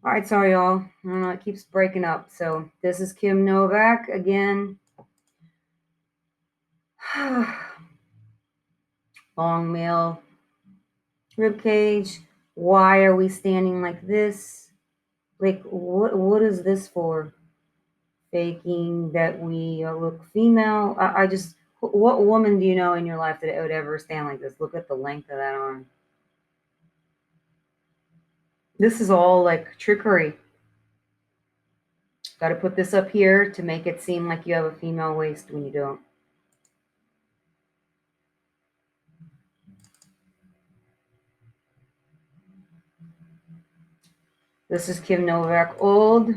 All right, sorry, y'all. I don't know, it keeps breaking up. So this is Kim Novak again. Long male rib cage. Why are we standing like this? Like, what is this for? Faking that we look female? I just, what woman do you know in your life that would ever stand like this? Look at the length of that arm. This is all like trickery. Got to put this up here to make it seem like you have a female waist when you don't. This is Kim Novak old.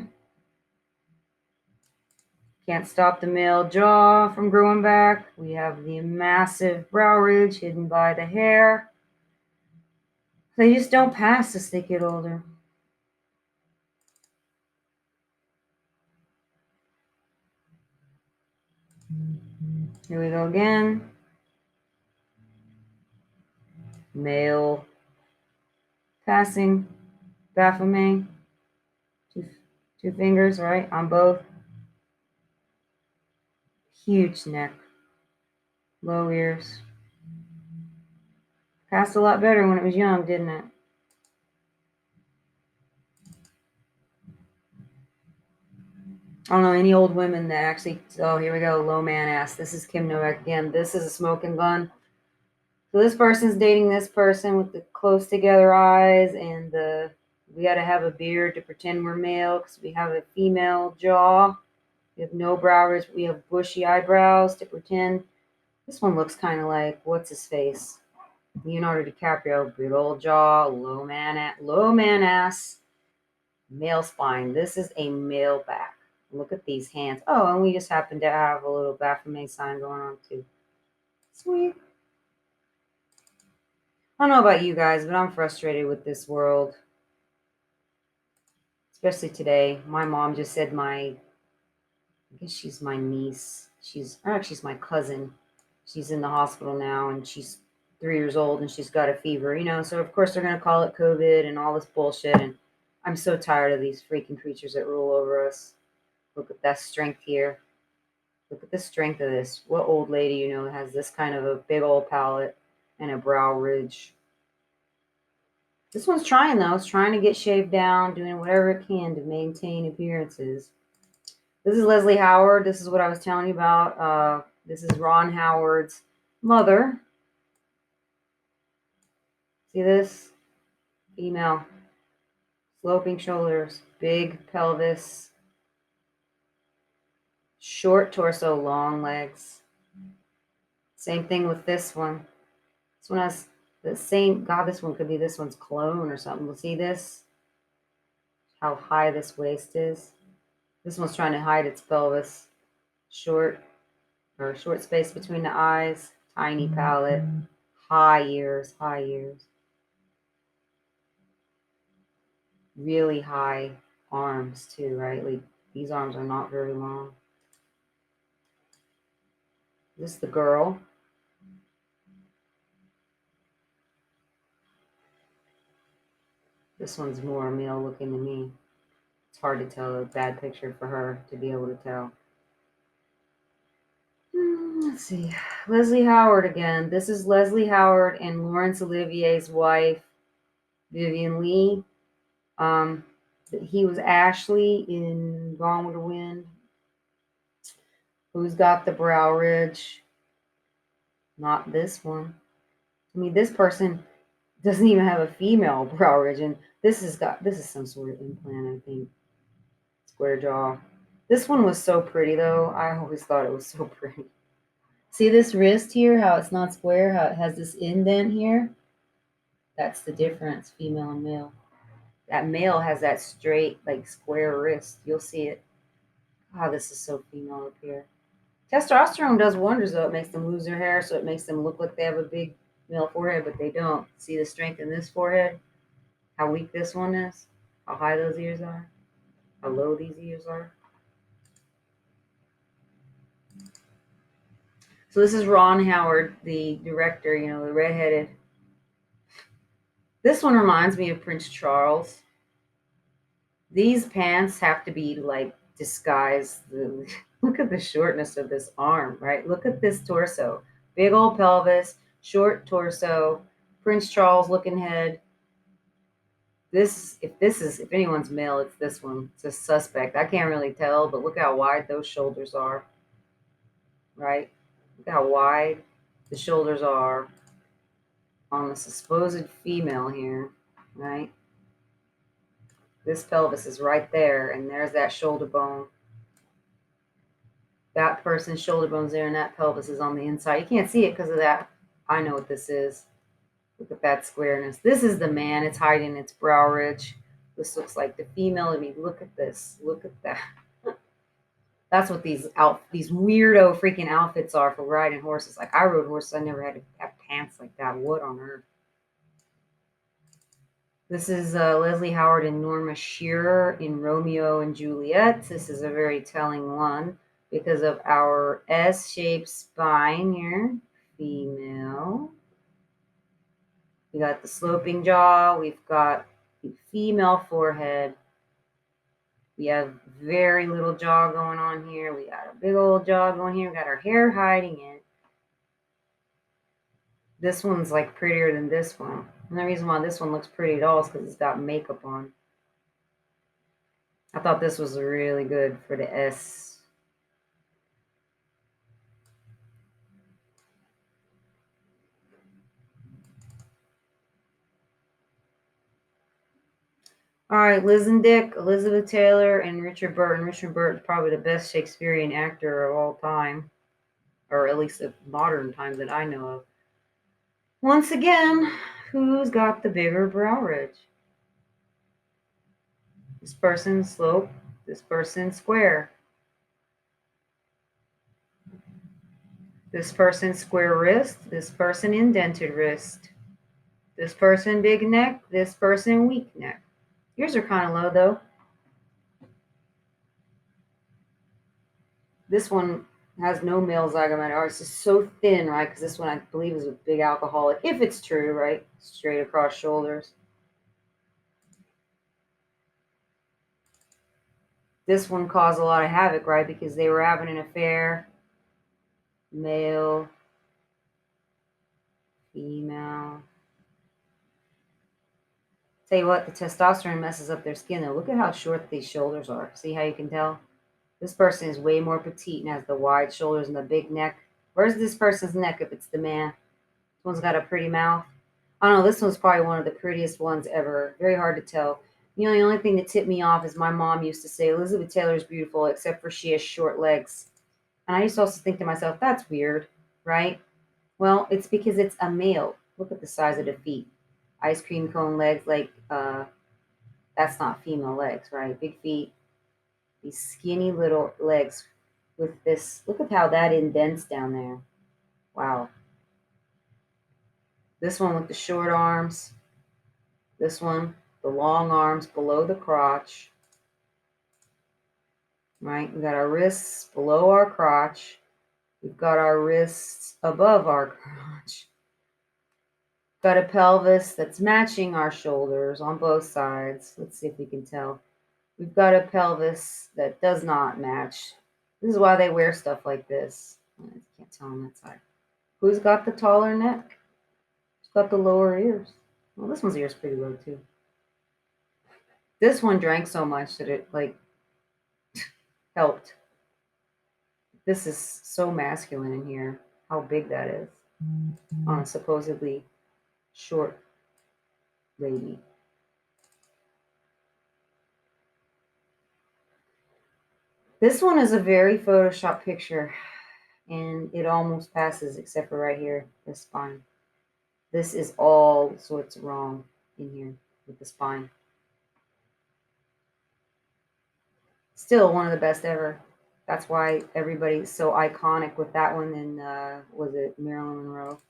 Can't stop the male jaw from growing back. We have the massive brow ridge hidden by the hair. They just don't pass as they get older. Here we go again. Male passing Baphomet. Two fingers, right, on both. Huge neck. Low ears. Passed a lot better when it was young, didn't it? I don't know any old women that actually. Oh, here we go. Low man ass. This is Kim Novak again. This is a smoking gun. So this person's dating this person with the close together eyes and we got to have a beard to pretend we're male because we have a female jaw. We have no brow ridge. We have bushy eyebrows to pretend. This one looks kind of like what's his face, Leonardo DiCaprio. Big old jaw, low man ass, male spine. This is a male back. Look at these hands. Oh, and we just happen to have a little Baphomet sign going on too. Sweet. I don't know about you guys, but I'm frustrated with this world. Especially today. My mom just said I guess she's my niece. She's my cousin. She's in the hospital now and she's 3 years old and she's got a fever, so of course they're gonna call it COVID and all this bullshit. And I'm so tired of these freaking creatures that rule over us. Look at that strength here. Look at the strength of this. What old lady has this kind of a big old palate and a brow ridge? This one's trying though. It's trying to get shaved down, doing whatever it can to maintain appearances. This is Leslie Howard. This is what I was telling you about. This is Ron Howard's mother. See this? Female. Sloping shoulders, big pelvis, short torso, long legs. Same thing with this one. This one has the same. God, this one could be this one's clone or something. We'll see this. How high this waist is. This one's trying to hide its pelvis. Short space between the eyes. Tiny palate. High ears. Really high arms too, right? Like these arms are not very long. This is the girl. This one's more male looking to me. It's hard to tell a bad picture for her to be able to tell. Let's see. Leslie Howard again. This is Leslie Howard and Laurence Olivier's wife, Vivian Lee. He was Ashley in Gone with the Wind. Who's got the brow ridge? Not this one. I mean, this person doesn't even have a female brow ridge, and this is some sort of implant, I think. Square jaw. This one was so pretty though. I always thought it was so pretty. See this wrist here, how it's not square, how it has this indent here? That's the difference, female and male. That male has that straight, like square wrist. You'll see it. Oh, this is so female up here. Testosterone does wonders though. It makes them lose their hair, so it makes them look like they have a big male forehead, but they don't. See the strength in this forehead? How weak this one is? How high those ears are? How low these ears are? So this is Ron Howard, the director, the redheaded. This one reminds me of Prince Charles. These pants have to be like disguise the look at the shortness of this arm, right? Look at this torso. Big old pelvis, short torso, Prince Charles looking head. If anyone's male, it's this one. It's a suspect. I can't really tell, but look how wide those shoulders are, right? Look how wide the shoulders are on the supposed female here, right? This pelvis is right there, and there's that shoulder bone. That person's shoulder bone's there, and that pelvis is on the inside. You can't see it because of that. I know what this is. Look at that squareness. This is the man. It's hiding its brow ridge. This looks like the female to me. Look at this. Look at that. That's what these weirdo freaking outfits are for riding horses. Like I rode horses, I never had to have pants like that. What on earth? This is Leslie Howard and Norma Shearer in Romeo and Juliet. This is a very telling one because of our S-shaped spine here. Female. We got the sloping jaw. We've got the female forehead. We have very little jaw going on here. We got a big old jaw going here. We got our hair hiding it. This one's like prettier than this one. And the reason why this one looks pretty at all is because it's got makeup on. I thought this was really good for the S. All right, Liz and Dick, Elizabeth Taylor, and Richard Burton. Richard Burton's probably the best Shakespearean actor of all time, or at least of modern times that I know of. Once again, who's got the bigger brow ridge? This person slope, this person square. This person square wrist, this person indented wrist. This person big neck, this person weak neck. Yours are kind of low though. This one has no male zygomatic. It's just so thin, right? Because this one I believe is a big alcoholic, if it's true, right? Straight across shoulders. This one caused a lot of havoc, right? Because they were having an affair. Male, female. Tell you what, the testosterone messes up their skin though. Look at how short these shoulders are. See how you can tell? This person is way more petite and has the wide shoulders and the big neck. Where's this person's neck if it's the man? This one's got a pretty mouth. I don't know, this one's probably one of the prettiest ones ever. Very hard to tell. You know, the only thing that tipped me off is my mom used to say, Elizabeth Taylor's beautiful, except for she has short legs. And I used to also think to myself, that's weird, right? Well, it's because it's a male. Look at the size of the feet. Ice cream cone legs, like, that's not female legs, right? Big feet, these skinny little legs with this. Look at how that indents down there. Wow. This one with the short arms. This one, the long arms below the crotch. Right? We got our wrists below our crotch. We've got our wrists above our crotch. Got a pelvis that's matching our shoulders on both sides. Let's see if we can tell. We've got a pelvis that does not match. This is why they wear stuff like this. I can't tell on that side. Who's got the taller neck? Who's got the lower ears? Well, this one's ear's pretty low too. This one drank so much that it like helped. This is so masculine in here. How big that is on a supposedly short lady. This one is a very Photoshop picture, and it almost passes except for right here, the spine. This is all sorts wrong in here with the spine. Still one of the best ever. That's why everybody's so iconic with that one. And was it Marilyn Monroe?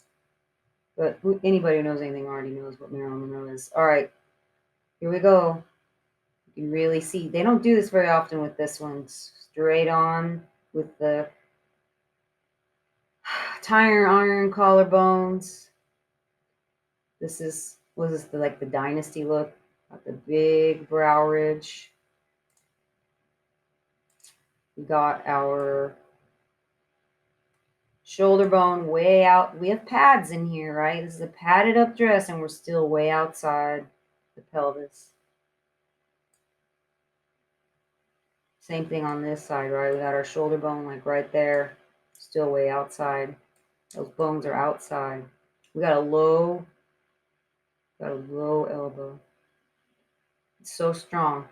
But anybody who knows anything already knows what Marilyn Monroe is. All right, here we go. You can really see. They don't do this very often with this one. Straight on with the iron collarbones. This is, was this like the dynasty look? Got the big brow ridge. We got our shoulder bone way out. We have pads in here, right? This is a padded up dress and we're still way outside the pelvis. Same thing on this side, right? We got our shoulder bone like right there, still way outside. Those bones are outside. We got a low elbow. It's so strong.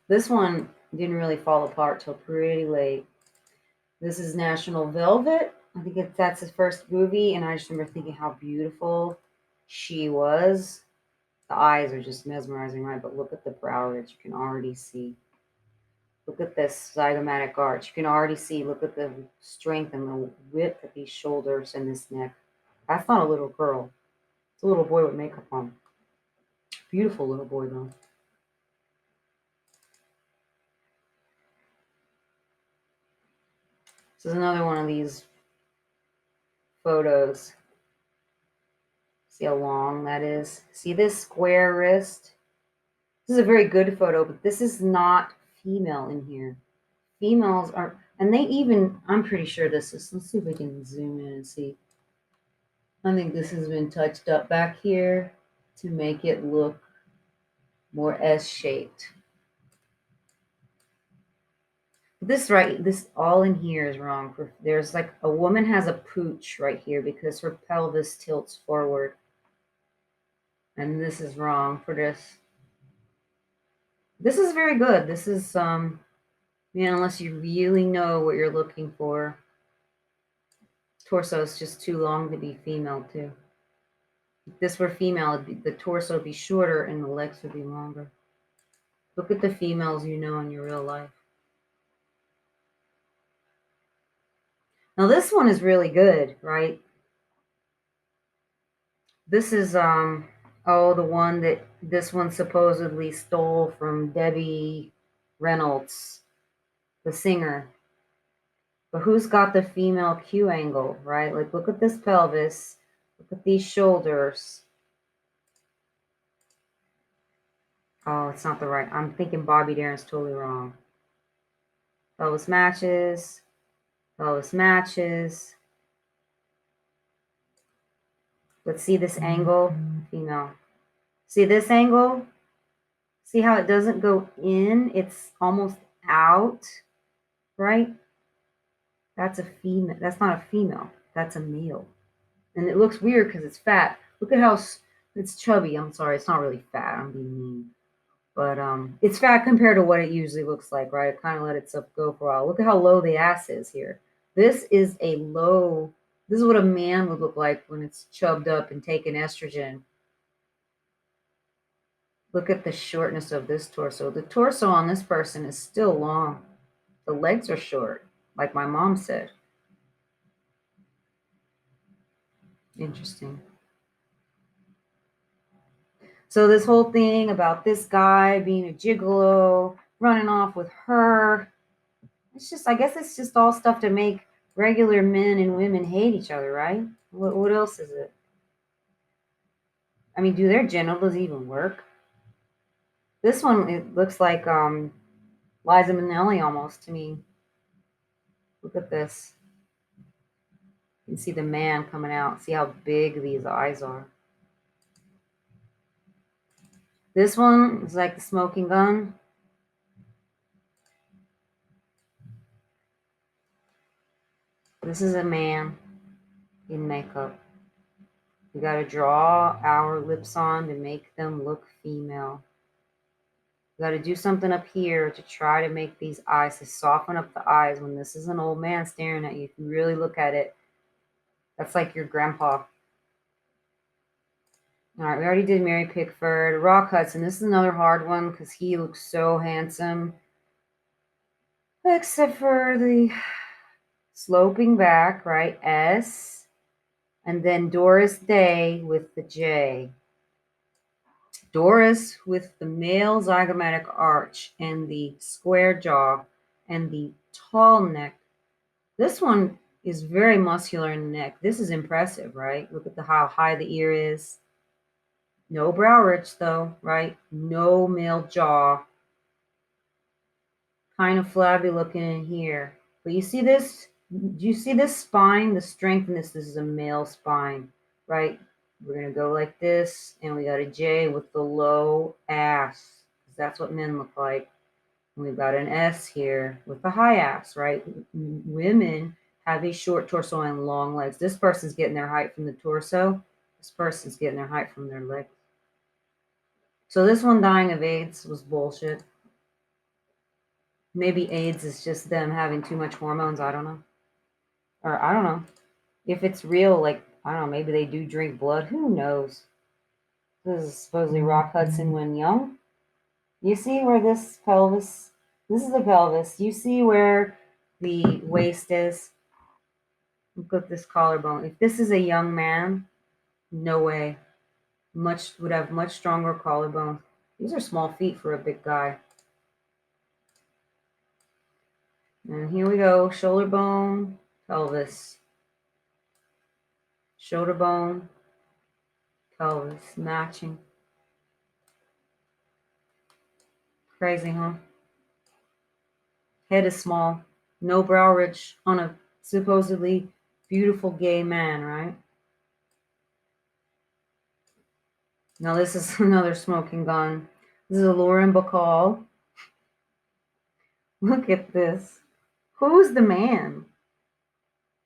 This one didn't really fall apart till pretty late. This is National Velvet. I think that's his first movie, and I just remember thinking how beautiful she was. The eyes are just mesmerizing, right? But look at the brow ridge. You can already see. Look at this zygomatic arch. You can already see. Look at the strength and the width of these shoulders and this neck. That's not a little girl. It's a little boy with makeup on. Beautiful little boy, though. This is another one of these photos. See how long that is? See this square wrist? This is a very good photo, but this is not female in here. Females are, and they even, I'm pretty sure this is, let's see if we can zoom in and see. I think this has been touched up back here to make it look more S-shaped. This right, this all in here is wrong. There's like a woman has a pooch right here because her pelvis tilts forward. And this is wrong for this. This is very good. This is unless you really know what you're looking for. Torso is just too long to be female too. If this were female, the torso would be shorter and the legs would be longer. Look at the females you know in your real life. Now this one is really good, right? This is the one that this one supposedly stole from Debbie Reynolds, the singer. But who's got the female Q angle, right? Like look at this pelvis, look at these shoulders. Oh, it's not the right. I'm thinking Bobby Darin's totally wrong. Pelvis matches. Pelvis matches. Let's see this angle. Female. See this angle? See how it doesn't go in? It's almost out, right? That's a female. That's not a female. That's a male. And it looks weird because it's fat. Look at how it's chubby. I'm sorry. It's not really fat. I'm being mean. But it's fat compared to what it usually looks like, right? It kind of let itself go for a while. Look at how low the ass is here. This is a low, this is what a man would look like when it's chubbed up and taken estrogen. Look at the shortness of this torso. The torso on this person is still long. The legs are short, like my mom said. Interesting. So this whole thing about this guy being a gigolo, running off with her, it's just, I guess it's just all stuff to make regular men and women hate each other, right? What else is it? I mean, do their genitals even work? This one, it looks like Liza Minnelli almost to me. Look at this. You can see the man coming out. See how big these eyes are. This one is like the smoking gun. This is a man in makeup. We got to draw our lips on to make them look female. You got to do something up here to try to make these eyes, to soften up the eyes when this is an old man staring at you. If you really look at it, that's like your grandpa. All right, we already did Mary Pickford. Rock Hudson, this is another hard one because he looks so handsome. Except for the sloping back, right? S. And then Doris Day with the J. Doris with the male zygomatic arch and the square jaw and the tall neck. This one is very muscular in the neck. This is impressive, right? Look at how high the ear is. No brow ridge though, right? No male jaw. Kind of flabby looking in here. But you see this? Do you see this spine? The strength in this is a male spine, right? We're going to go like this, and we got a J with the low ass. That's what men look like. And we've got an S here with the high ass, right? Women have a short torso and long legs. This person's getting their height from the torso. This person's getting their height from their legs. So this one dying of AIDS was bullshit. Maybe AIDS is just them having too much hormones. I don't know. Or I don't know. If it's real, like, I don't know, maybe they do drink blood. Who knows? This is supposedly Rock Hudson when young. You see where this is the pelvis. You see where the waist is? Look at this collarbone. If this is a young man, no way. Would have much stronger collarbone. These are small feet for a big guy. And here we go. Shoulder bone, pelvis. Shoulder bone, pelvis. Matching. Crazy, huh? Head is small. No brow ridge on a supposedly beautiful gay man, right? Now this is another smoking gun. This is a Lauren Bacall. Look at this. Who's the man?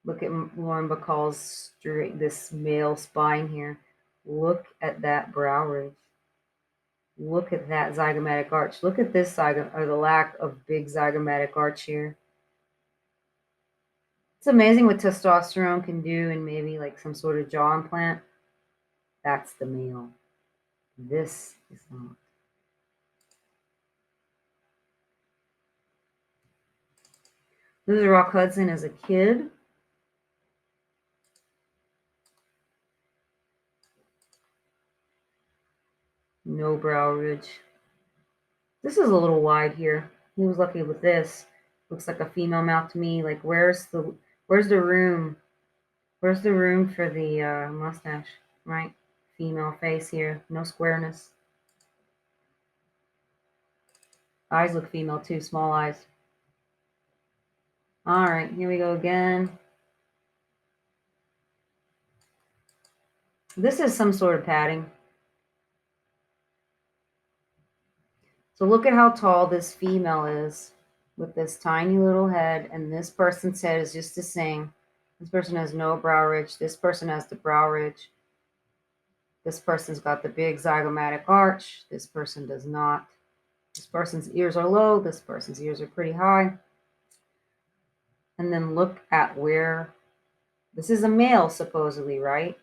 Look at Lauren Bacall's this male spine here. Look at that brow ridge. Look at that zygomatic arch. Look at this or the lack of big zygomatic arch here. It's amazing what testosterone can do in maybe like some sort of jaw implant. That's the male. This is not. This is Rock Hudson as a kid. No brow ridge. This is a little wide here. He was lucky with this. Looks like a female mouth to me. Like where's the room? Where's the room for the mustache? Right? Female face here. No squareness. Eyes look female too. Small eyes. All right, here we go again. This is some sort of padding. So look at how tall this female is with this tiny little head, and this person's head is just the same. This person has no brow ridge. This person has the brow ridge. This person's got the big zygomatic arch. This person does not. This person's ears are low. This person's ears are pretty high. And then look at where this is a male, supposedly, right?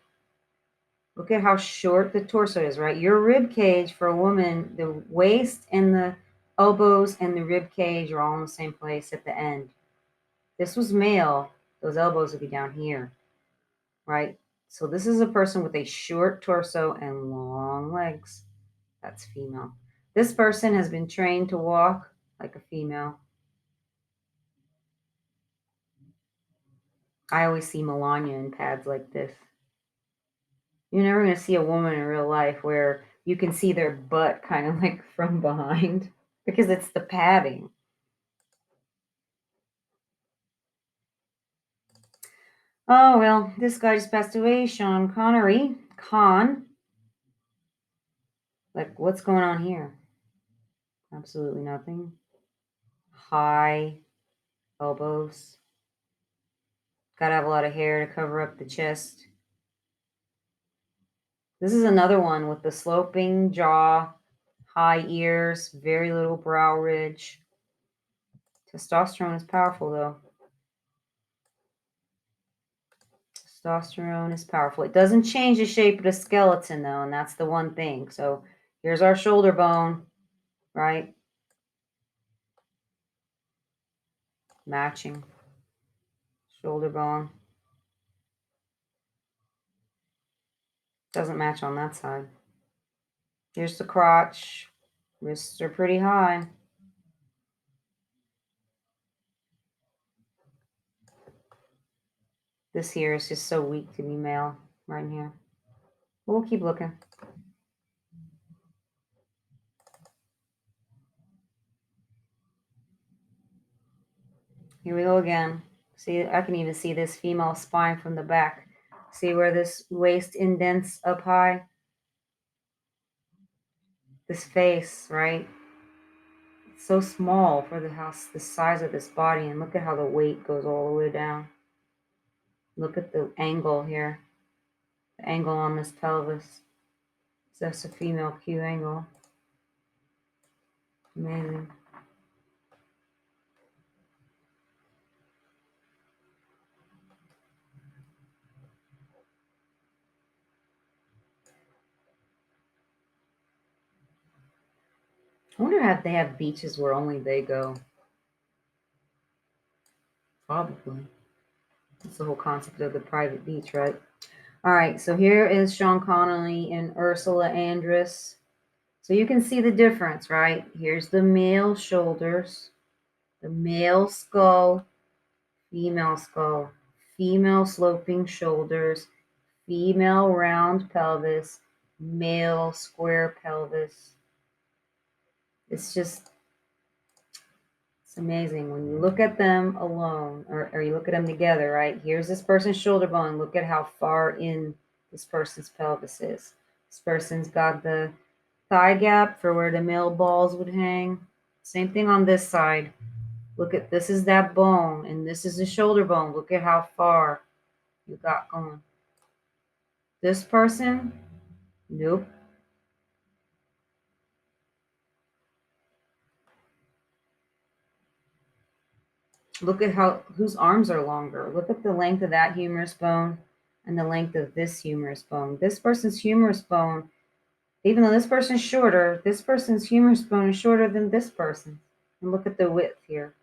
Look at how short the torso is, right? Your rib cage for a woman, the waist and the elbows and the rib cage are all in the same place at the end. This was male, those elbows would be down here, right? So this is a person with a short torso and long legs. That's female. This person has been trained to walk like a female. I always see Melania in pads like this. You're never going to see a woman in real life where you can see their butt kind of like from behind because it's the padding. Oh, well, this guy just passed away, Sean Connery. Like, what's going on here? Absolutely nothing. High elbows. Gotta have a lot of hair to cover up the chest. This is another one with the sloping jaw, high ears, very little brow ridge. Testosterone is powerful, though. Testosterone is powerful. It doesn't change the shape of the skeleton, though, and that's the one thing. So here's our shoulder bone, right? Matching. Shoulder bone. Doesn't match on that side. Here's the crotch. Wrists are pretty high. This here is just so weak to be male right in here. We'll keep looking. Here we go again. See, I can even see this female spine from the back. See where this waist indents up high? This face, right? It's so small for the size of this body, and look at how the weight goes all the way down. Look at the angle here, the angle on this pelvis. So that's a female Q angle. Amazing. I wonder if they have beaches where only they go. Probably. That's the whole concept of the private beach, right? All right, so here is Sean Connery and Ursula Andress. So you can see the difference, right? Here's the male shoulders, the male skull, female sloping shoulders, female round pelvis, male square pelvis. It's just, it's amazing when you look at them alone or you look at them together, right? Here's this person's shoulder bone. Look at how far in this person's pelvis is. This person's got the thigh gap for where the male balls would hang. Same thing on this side. Look at this is that bone and this is the shoulder bone. Look at how far you got going. This person, nope. Look at how whose arms are longer. Look at the length of that humerus bone and the length of this humerus bone. This person's humerus bone, even though this person's shorter, this person's humerus bone is shorter than this person. And look at the width here.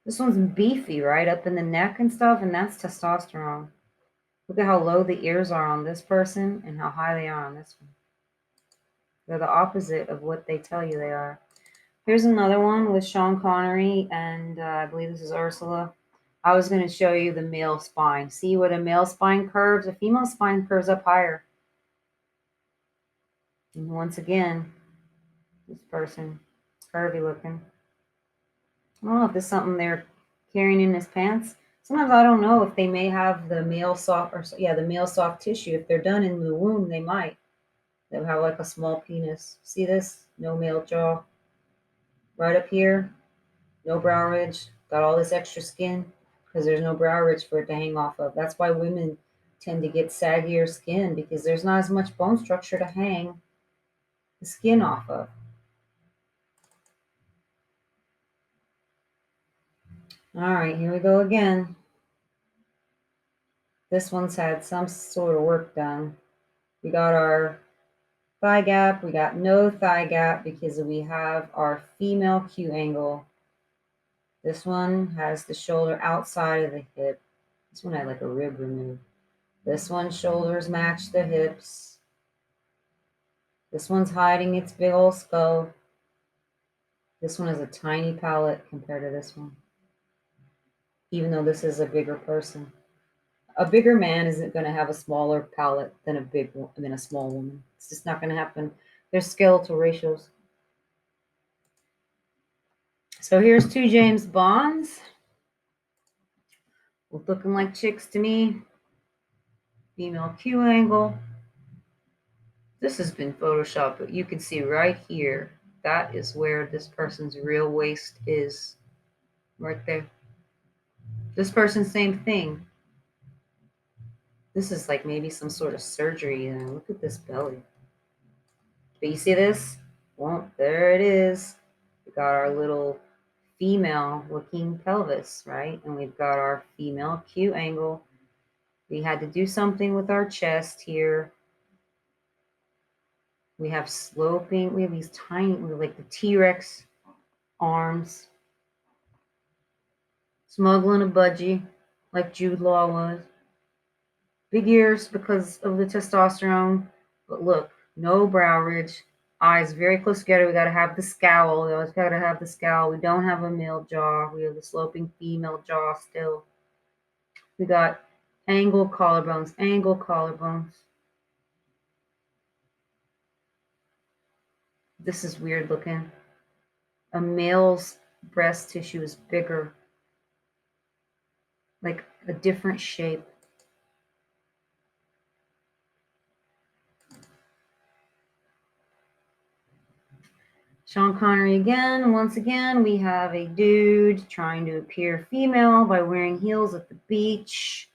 This one's beefy, right? Up in the neck and stuff, and that's testosterone. Look at how low the ears are on this person and how high they are on this one. They're the opposite of what they tell you they are. Here's another one with Sean Connery, and I believe this is Ursula. I was going to show you the male spine. See where the male spine curves? The female spine curves up higher. And once again, this person, curvy looking. I don't know if this is something they're carrying in his pants. Sometimes I don't know if they may have the male soft, or yeah, the male soft tissue. If they're done in the womb, they might. They'll have like a small penis. See this? No male jaw. Right up here, no brow ridge. Got all this extra skin because there's no brow ridge for it to hang off of. That's why women tend to get saggier skin because there's not as much bone structure to hang the skin off of. All right, here we go again. This one's had some sort of work done. We got our thigh gap. We got no thigh gap because we have our female Q angle. This one has the shoulder outside of the hip. This one had like a rib removed. This one's shoulders match the hips. This one's hiding its big old skull. This one has a tiny palate compared to this one, even though this is a bigger person. A bigger man isn't going to have a smaller palate than a small woman. It's just not going to happen. There's skeletal ratios. So here's two James Bonds. Both looking like chicks to me. Female Q angle. This has been photoshopped, but you can see right here. That is where this person's real waist is. Right there. This person, same thing. This is like maybe some sort of surgery. And look at this belly. But you see this? Well, there it is. We got our little female looking pelvis, right? And we've got our female Q angle. We had to do something with our chest here. We have sloping, we have these tiny, like the T-Rex arms. Smuggling a budgie, like Jude Law was. Big ears because of the testosterone. But look, no brow ridge. Eyes very close together. We got to have the scowl. We always got to have the scowl. We don't have a male jaw. We have the sloping female jaw still. We got angled collarbones. This is weird looking. A male's breast tissue is bigger, like a different shape. Sean Connery again. Once again, we have a dude trying to appear female by wearing heels at the beach.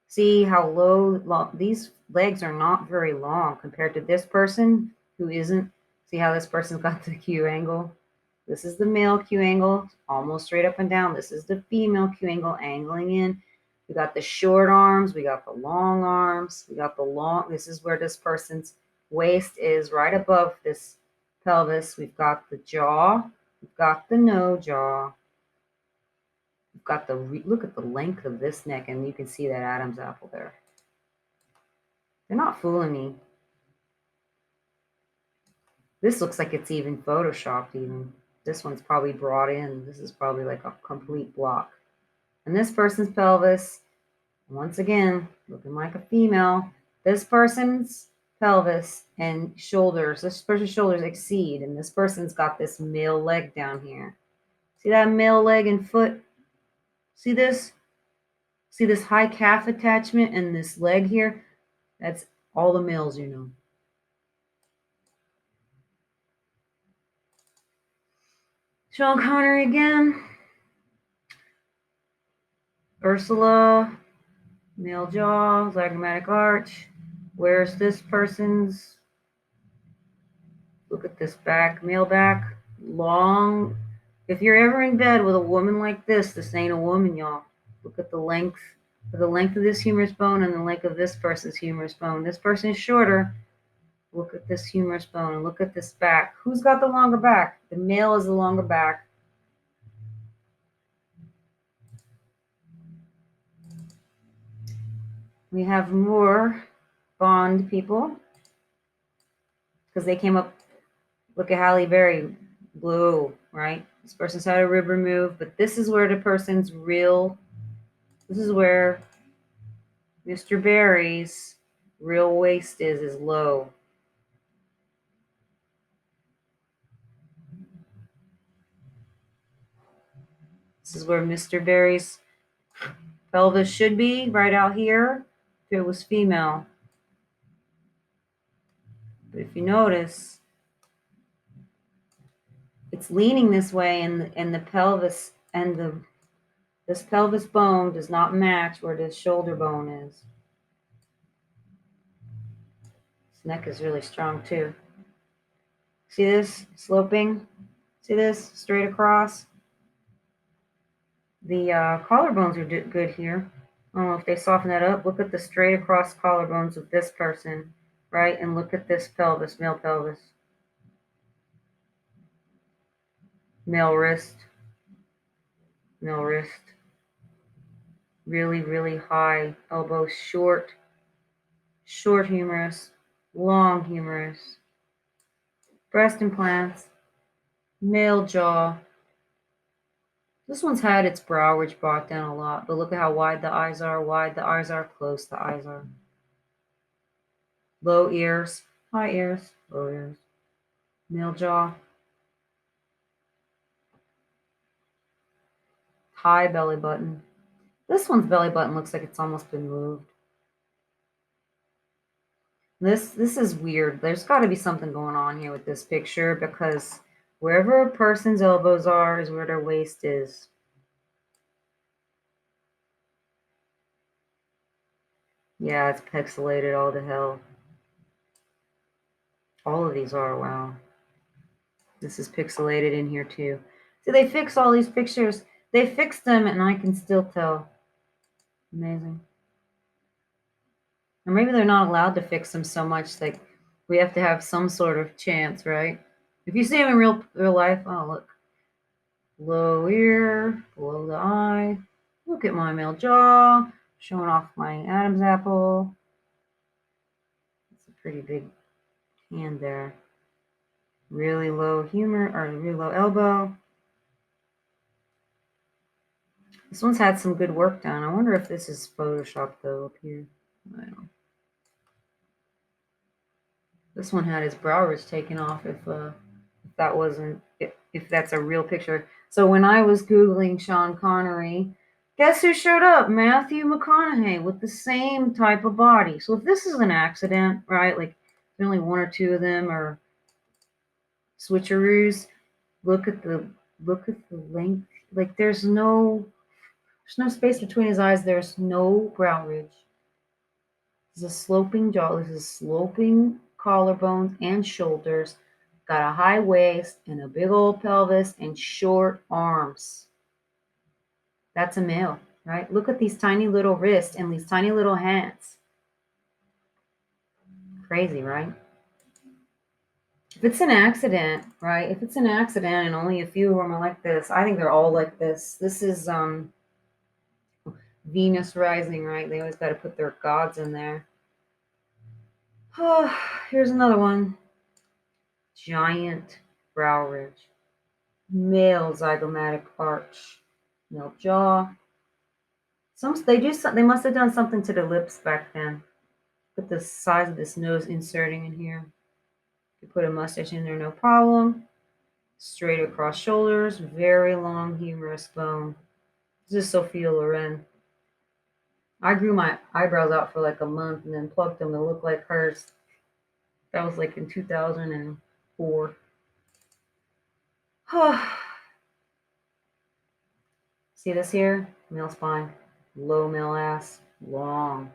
See how low these legs are not very long compared to this person who isn't. See how this person's got the Q angle? This is the male Q angle, almost straight up and down. This is the female Q angle, angling in. We got the short arms. We got the long arms. We got the long. This is where this person's waist is, right above this pelvis. We've got the jaw. We've got the no jaw. We've got the, look at the length of this neck, and you can see that Adam's apple there. They're not fooling me. This looks like it's even photoshopped even. This one's probably brought in. This is probably like a complete block. And this person's pelvis, once again, looking like a female. This person's pelvis and shoulders, this person's shoulders exceed, and this person's got this male leg down here. See that male leg and foot? See this? See this high calf attachment and this leg here? That's all the males you know. Sean Connery again. Ursula, male jaw, zygomatic arch. Where's this person's? Look at this back, male back, long. If you're ever in bed with a woman like this ain't a woman, y'all. Look at the length of this humerus bone and the length of this person's humerus bone. This person is shorter. Look at this humerus bone and look at this back. Who's got the longer back? The male is the longer back. We have more Bond people because they came up. Look at Halle Berry, blue, right? This person's had a rib removed, but this is where the person's real. This is where Mr. Berry's real waist is low. This is where Mr. Berry's pelvis should be, right out here, if it was female. But if you notice, it's leaning this way, and the pelvis and this pelvis bone does not match where this shoulder bone is. This neck is really strong too. See this sloping? See this straight across? The collarbones are good here. I don't know if they soften that up. Look at the straight across collarbones of this person, right? And look at this pelvis, male pelvis. Male wrist. Male wrist. Really, really high. Elbow short. Short humerus. Long humerus. Breast implants. Male jaw. This one's had its brow ridge brought down a lot, but look at how wide the eyes are, close the eyes are. Low ears, high ears, low ears. Male jaw. High belly button. This one's belly button looks like it's almost been moved. This is weird. There's got to be something going on here with this picture because wherever a person's elbows are is where their waist is. Yeah, it's pixelated all to hell. All of these are, wow. This is pixelated in here too. See, they fix all these pictures. They fixed them and I can still tell. Amazing. Or maybe they're not allowed to fix them so much, like we have to have some sort of chance, right? If you see them in real life, oh look. Low ear, below the eye. Look at my male jaw, showing off my Adam's apple. It's a pretty big hand there. Really low humor, or really low elbow. This one's had some good work done. I wonder if this is Photoshop though up here. I don't know. This one had his brow ridge taken off. If that wasn't, if that's a real picture. So when I was Googling Sean Connery, guess who showed up? Matthew McConaughey with the same type of body. So if this is an accident, right, like only one or two of them are switcheroos, look at the length. Like there's no space between his eyes. There's no brow ridge. This is a sloping jaw. This is sloping collarbones and shoulders. Got a high waist and a big old pelvis and short arms. That's a male, right? Look at these tiny little wrists and these tiny little hands. Crazy, right? If it's an accident, right? If it's an accident and only a few of them are like this, I think they're all like this. This is Venus rising, right? They always got to put their gods in there. Oh, here's another one. Giant brow ridge. Male zygomatic arch. Male jaw. They must have done something to the lips back then. Put the size of this nose inserting in here. You put a mustache in there, no problem. Straight across shoulders, very long humerus bone. This is Sophia Loren. I grew my eyebrows out for like a month and then plucked them to look like hers. That was like in 2004. See this here? Male spine, low male ass, long.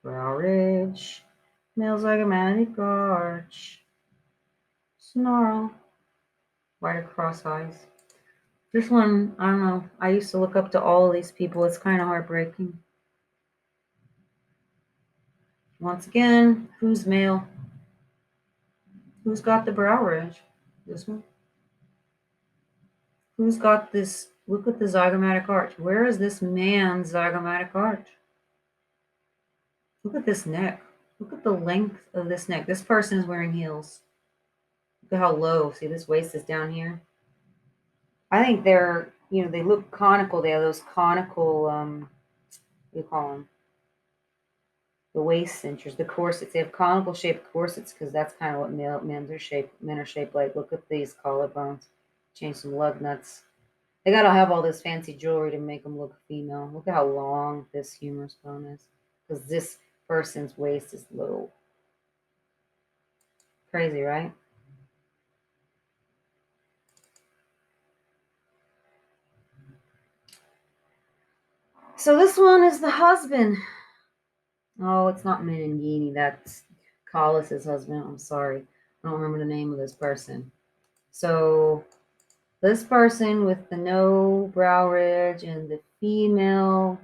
Brow ridge, male zygomatic arch, snarl, right across eyes. This one, I don't know. I used to look up to all of these people. It's kind of heartbreaking. Once again, who's male? Who's got the brow ridge? This one? Who's got this? Look at the zygomatic arch. Where is this man's zygomatic arch? Look at this neck. Look at the length of this neck. This person is wearing heels. Look at how low. See, this waist is down here. I think they look conical. They have those conical, what do you call them? The waist cinchers, the corsets. They have conical shaped corsets because that's kind of what men are shaped like. Look at these collarbones. Change some lug nuts. They gotta have all this fancy jewelry to make them look female. Look at how long this humerus bone is. Because this person's waist is low. Crazy, right? So this one is the husband. Oh, it's not Meningini. That's Collis's husband. I'm sorry. I don't remember the name of this person. So this person with the no brow ridge and the female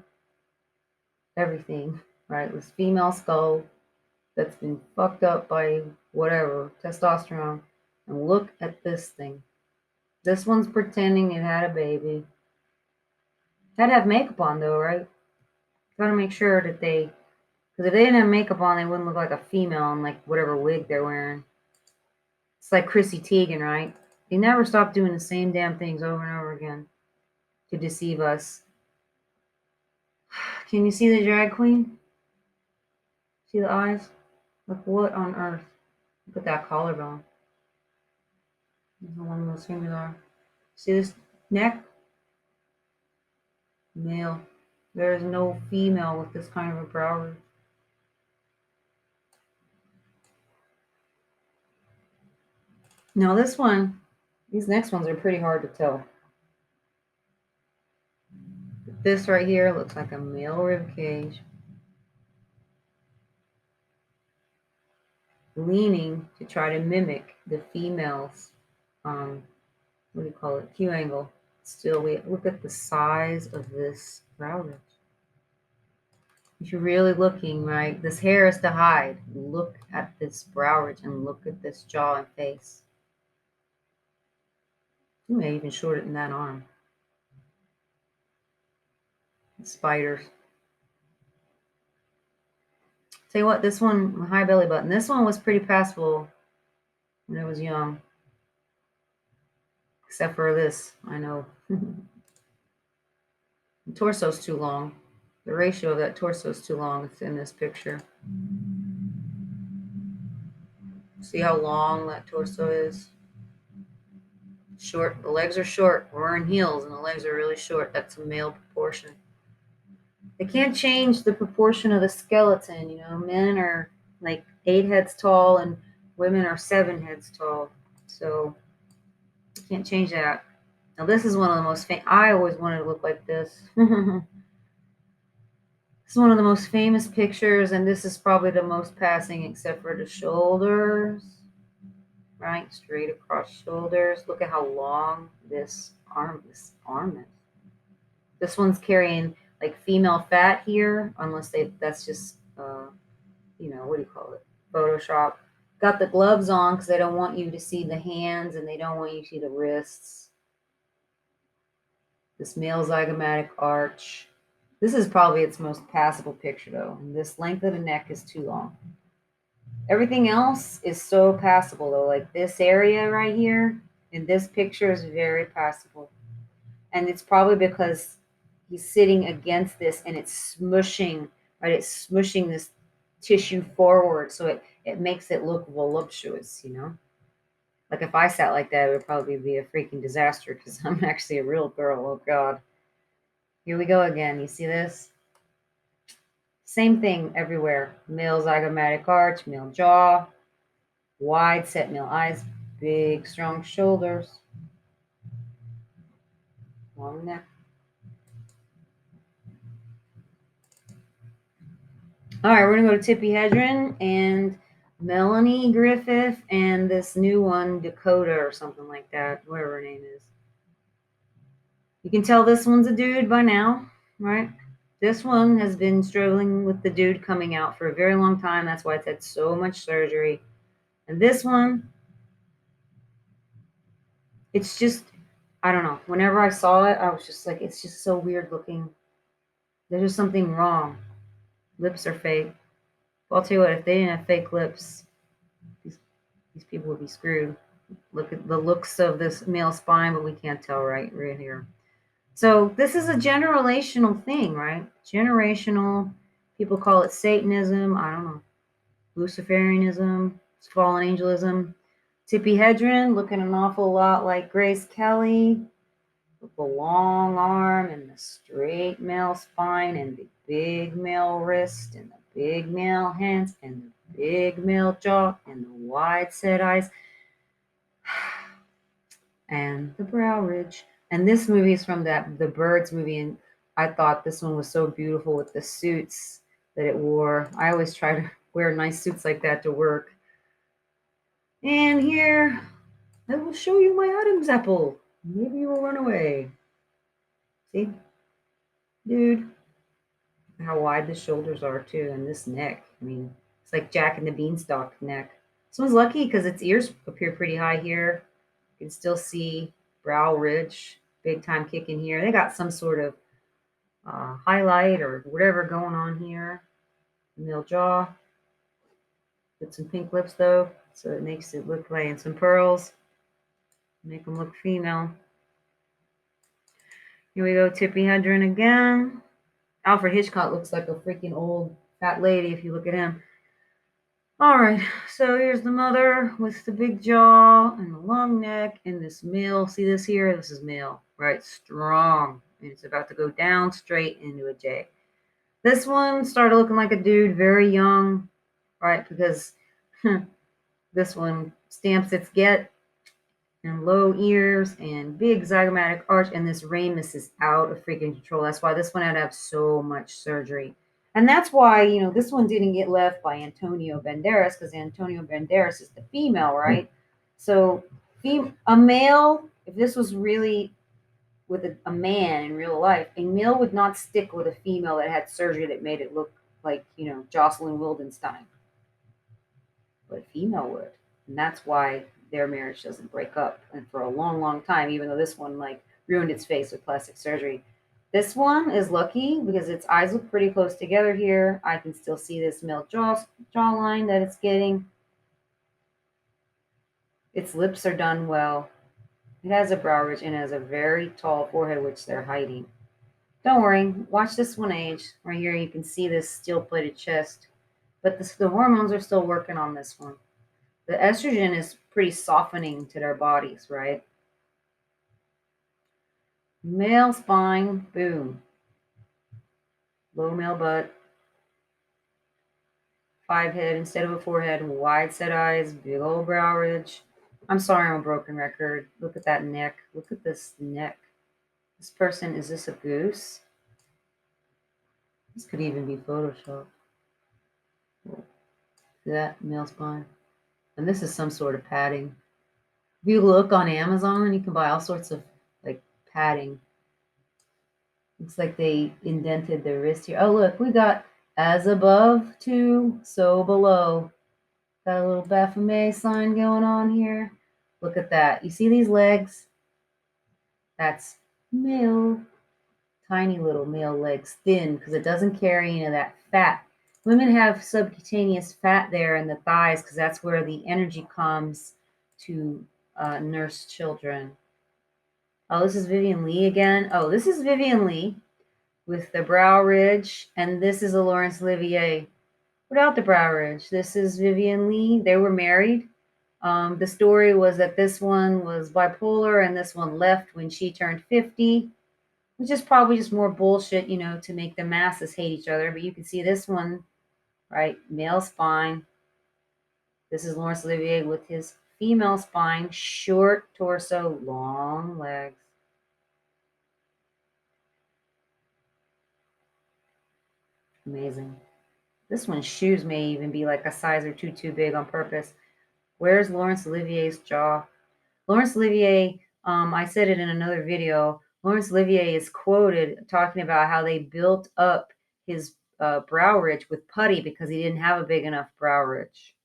everything, right? This female skull that's been fucked up by whatever, testosterone. And look at this thing. This one's pretending it had a baby. Had to have makeup on though, right? Gotta make sure that because if they didn't have makeup on, they wouldn't look like a female in like whatever wig they're wearing. It's like Chrissy Teigen, right? They never stop doing the same damn things over and over again to deceive us. Can you see the drag queen? See the eyes? Like what on earth? Look at that collarbone. How long those fingers are. See this neck? Male. There is no female with this kind of a brow ridge. Now this one, these next ones are pretty hard to tell. This right here looks like a male rib cage. Leaning to try to mimic the female's, what do you call it, Q angle. Still, we look at the size of this brow ridge. If you're really looking, right, this hair is to hide. Look at this brow ridge and look at this jaw and face. You may even shorten that arm. Spiders. Tell you what, this one, high belly button, this one was pretty passable when I was young. Except for this, I know. The torso's too long. The ratio of that torso is too long. It's in this picture. See how long that torso is? Short. The legs are short. We're wearing heels and the legs are really short. That's a male proportion. They can't change the proportion of the skeleton. You know, men are like 8 heads tall and women are 7 heads tall. So you can't change that. Now this is one of the most I always wanted to look like this. It's one of the most famous pictures, and this is probably the most passing except for the shoulders. Right, straight across shoulders. Look at how long this arm is. This one's carrying like female fat here, unless that's just what do you call it? Photoshop. Got the gloves on because they don't want you to see the hands and they don't want you to see the wrists. This male zygomatic arch. This is probably its most passable picture though. And this length of the neck is too long. Everything else is so passable though. Like this area right here in this picture is very passable. And it's probably because he's sitting against this and it's smushing, right? It's smushing this tissue forward so it makes it look voluptuous, you know? Like if I sat like that, it would probably be a freaking disaster because I'm actually a real girl. Oh God. Here we go again. You see this? Same thing everywhere. Male zygomatic arch, male jaw, wide set male eyes, big strong shoulders, long neck. All right, we're gonna go to Tippi Hedren and Melanie Griffith and this new one, Dakota or something like that, whatever her name is. You can tell this one's a dude by now, right? This one has been struggling with the dude coming out for a very long time. That's why it's had so much surgery. And this one, it's just, I don't know. Whenever I saw it, I was just like, it's just so weird looking. There's just something wrong. Lips are fake. Well, I'll tell you what, if they didn't have fake lips, these people would be screwed. Look at the looks of this male spine, but we can't tell right here. So this is a generational thing, right? Generational. People call it Satanism. I don't know. Luciferianism, fallen angelism. Tippi Hedren looking an awful lot like Grace Kelly with the long arm and the straight male spine and the big male wrist and the big male hands and the big male jaw and the wide set eyes and the brow ridge. And this movie is from the Birds movie, and I thought this one was so beautiful with the suits that it wore. I always try to wear nice suits like that to work. And here, I will show you my Adam's apple. Maybe you will run away. See? Dude, how wide the shoulders are too, and this neck. I mean, it's like Jack and the Beanstalk neck. This one's lucky because its ears appear pretty high here. You can still see brow ridge, big time kick in here. They got some sort of highlight or whatever going on here. Middle jaw. With some pink lips though, so it makes it look like, and some pearls. Make them look female. Here we go, Tippi Hedren again. Alfred Hitchcock looks like a freaking old fat lady if you look at him. All right, so here's the mother with the big jaw and the long neck and this male. See this here? This is male, right? Strong. And it's about to go down straight into a J. This one started looking like a dude very young, right? Because this one stamps its get and low ears and big zygomatic arch, and this ramus is out of freaking control. That's why this one had to have so much surgery. And that's why, this one didn't get left by Antonio Banderas, because Antonio Banderas is the female, right? So a male, if this was really with a man in real life, a male would not stick with a female that had surgery that made it look like, Jocelyn Wildenstein. But a female would. And that's why their marriage doesn't break up and for a long, long time, even though this one like ruined its face with plastic surgery. This one is lucky because its eyes look pretty close together here. I can still see this male jawline that it's getting. Its lips are done well. It has a brow ridge and has a very tall forehead, which they're hiding. Don't worry, watch this one age. Right here, you can see this steel-plated chest. But the hormones are still working on this one. The estrogen is pretty softening to their bodies, right? Male spine, boom. Low male butt. 5 head instead of a 4 head. Wide set eyes. Big old brow ridge. I'm sorry I'm a broken record. Look at that neck. Look at this neck. This person, is this a goose? This could even be Photoshop. See that? Male spine. And this is some sort of padding. If you look on Amazon, you can buy all sorts of like padding. Looks like they indented the wrist here. Oh, look, we got as above too, so below. Got a little Baphomet sign going on here. Look at that. You see these legs? That's male. Tiny little male legs, thin, because it doesn't carry any of that fat. Women have subcutaneous fat there in the thighs because that's where the energy comes to nurse children. Oh, this is Vivian Lee again. Oh, this is Vivian Lee with the brow ridge, and this is a Laurence Olivier without the brow ridge. This is Vivian Lee. They were married. The story was that this one was bipolar and this one left when she turned 50, which is probably just more bullshit, you know, to make the masses hate each other. But you can see this one, right? Male spine. This is Laurence Olivier with his female spine, short torso, long legs. Amazing. This one's shoes may even be like a size or two too big on purpose. Where's Laurence Olivier's jaw? Laurence Olivier, I said it in another video. Laurence Olivier is quoted talking about how they built up his brow ridge with putty because he didn't have a big enough brow ridge.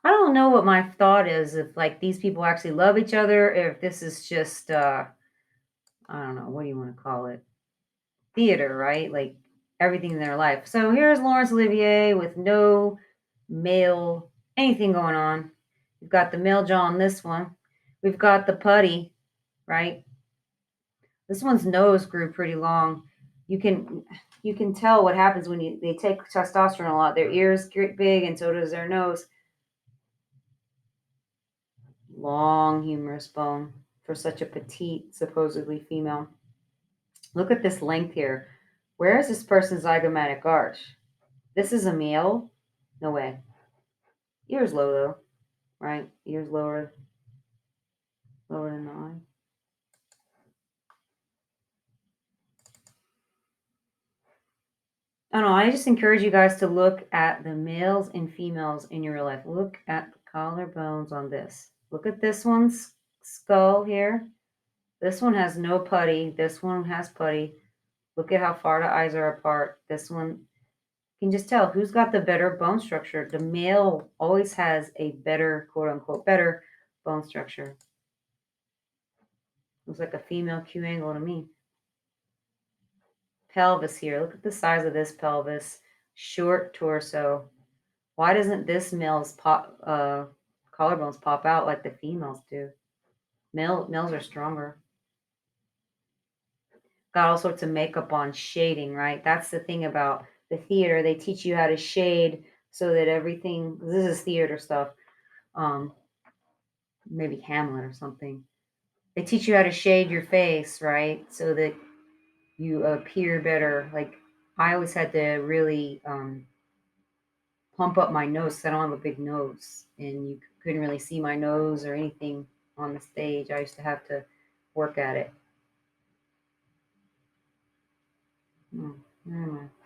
I don't know what my thought is if like these people actually love each other, or if this is just I don't know, what do you want to call it? Theater, right? Like everything in their life. So here's Laurence Olivier with no male anything going on. We've got the male jaw on this one. We've got the putty, right? This one's nose grew pretty long. You can tell what happens when they take testosterone a lot. Their ears get big, and so does their nose. Long humerus bone for such a petite, supposedly female. Look at this length here. Where is this person's zygomatic arch? This is a male? No way. Ears low though, right? Ears lower than the eye. I don't know. I just encourage you guys to look at the males and females in your real life. Look at the collarbones on this. Look at this one's skull here. This one has no putty. This one has putty. Look at how far the eyes are apart. This one, you can just tell who's got the better bone structure. The male always has a better, quote unquote, better bone structure. Looks like a female Q angle to me. Pelvis here. Look at the size of this pelvis. Short torso. Why doesn't this male's collarbones pop out like the females do? Males are stronger. Got all sorts of makeup on, shading, right? That's the thing about the theater. They teach you how to shade so that everything. This is theater stuff. Um, Maybe Hamlet or something. They teach you how to shade your face, right? So that you appear better. Like I always had to really pump up my nose because I don't have a big nose, and you couldn't really see my nose or anything on the stage. I used to have to work at it.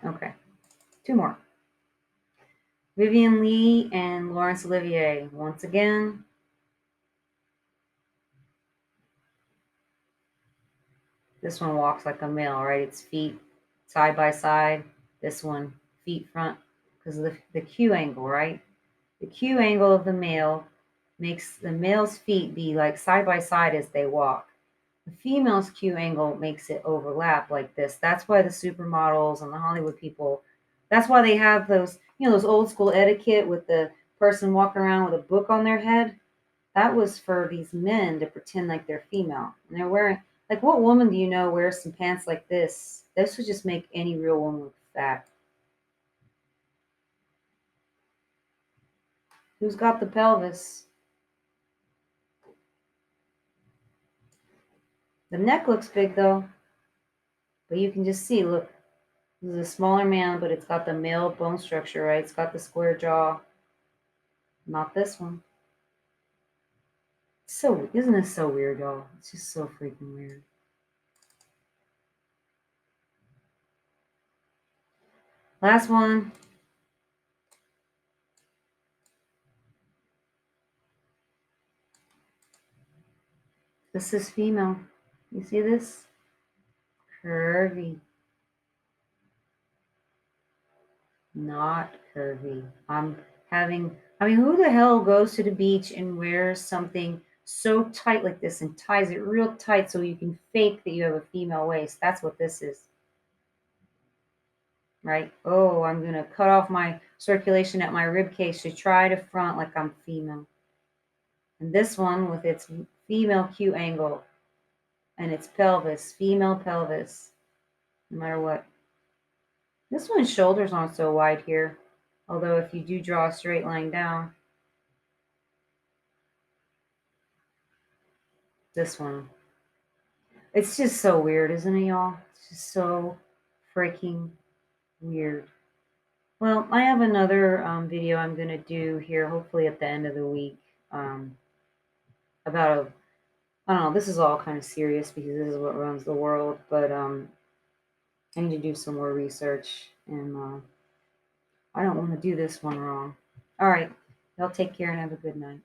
Okay, two more. Vivian Lee and Laurence Olivier. Once again, this one walks like a male, right? Its feet side by side. This one, feet front, because of the Q angle, right? The Q angle of the male makes the male's feet be like side by side as they walk. The female's Q angle makes it overlap like this. That's why the supermodels and the Hollywood people, that's why they have those, you know, those old school etiquette with the person walking around with a book on their head. That was for these men to pretend like they're female. And they're wearing, like, what woman do you know wears some pants like this? This would just make any real woman look fat. Who's got the pelvis? The neck looks big though, but you can just see, look, this is a smaller man, but it's got the male bone structure, right? It's got the square jaw. Not this one. So, isn't this so weird, y'all? It's just so freaking weird. Last one. This is female. You see this? Curvy. Not curvy. I mean, who the hell goes to the beach and wears something so tight like this and ties it real tight so you can fake that you have a female waist? That's what this is, right? Oh, I'm going to cut off my circulation at my rib cage to try to front like I'm female. And this one with its female Q angle and its pelvis, female pelvis, no matter what. This one's shoulders aren't so wide here, although if you do draw a straight line down, this one. It's just so weird, isn't it, y'all? It's just so freaking weird. Well, I have another video I'm going to do here, hopefully at the end of the week, about a, I don't know, this is all kind of serious because this is what runs the world, but I need to do some more research, and I don't want to do this one wrong. All right, y'all take care and have a good night.